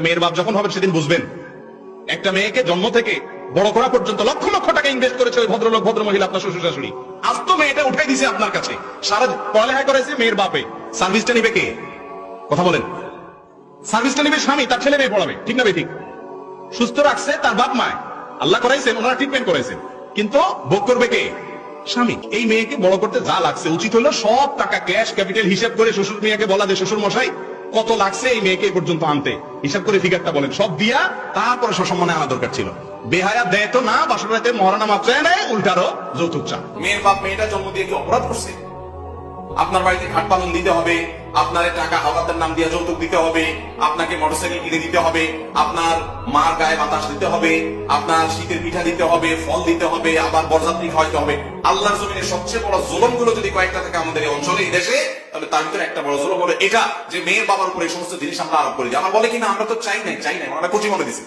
মেয়ের বাপ যখন হবেন সেদিন বুঝবেন একটা মেয়েকে জন্ম থেকে বড় করা পর্যন্ত লক্ষ লক্ষ টাকা ইনভেস্ট করেছে ওই ভদ্রলোক ভদ্র মহিলা আপনার শ্বশুর শাশুড়ি। আজ তো মেয়েটা উঠাই দিছে আপনার কাছে, সারা পড়ালেখা করেছে মেয়ের বাপে, সার্ভিসটা নিবে কে? কথা বলেন। সার্ভিসটা নিবে স্বামী, তার ছেলে মেয়ে পড়াবে, ঠিক না বেঠিক? সুস্থ রাখছে তার বাপ মায়, আল্লাহ করাইছেন, ওনারা ট্রিটমেন্ট করেছেন, কিন্তু ভোগ করবে কে? স্বামী। এই মেয়েকে বড় করতে যা লাগছে উচিত হলো সব টাকা ক্যাশ ক্যাপিটাল হিসাব করে শ্বশুর মেয়েকে বলা যে শ্বশুর মশাই কত লাগছে এই মেয়েকে এ পর্যন্ত আনতে, হিসাব করে ফিগারটা বলেন, সব দিয়া তারপরে সসম্মানে আনা দরকার ছিল। বেহায়া দেয় তো না, বাসর রাতে মহারানা মাত্রায় নেয়, উল্টারও যৌতুক চা। মেয়ের বাপ মেয়েটা জন্ম দিয়ে কি অপরাধ করছে? আপনার বাড়িতে খাট পালন দিতে হবে, আপনার টাকা হাওলাতের নাম দিয়ে যৌতুক দিতে হবে, আপনাকে মোটরসাইকেল কিনে দিতে হবে, আপনার মার গায়ে বাতাস দিতে হবে, আপনার শীতের পিঠা দিতে হবে, ফল দিতে হবে, আবার বরযাত্রী খাওয়াইতে হবে। আল্লাহর জমিনের সবচেয়ে বড় জুলুম গুলো যদি কয়েকটা থাকে আমাদের এই অঞ্চলে এই দেশে, তাহলে তার ভিতরে একটা বড় জুলুম হলো এটা যে মেয়ের বাবার উপর এই সমস্ত জিনিস আমরা আরোপ করি। আমার বলে কিনা আমরা তো চাই নাই, ওনারা কোচি মনে দিচ্ছে।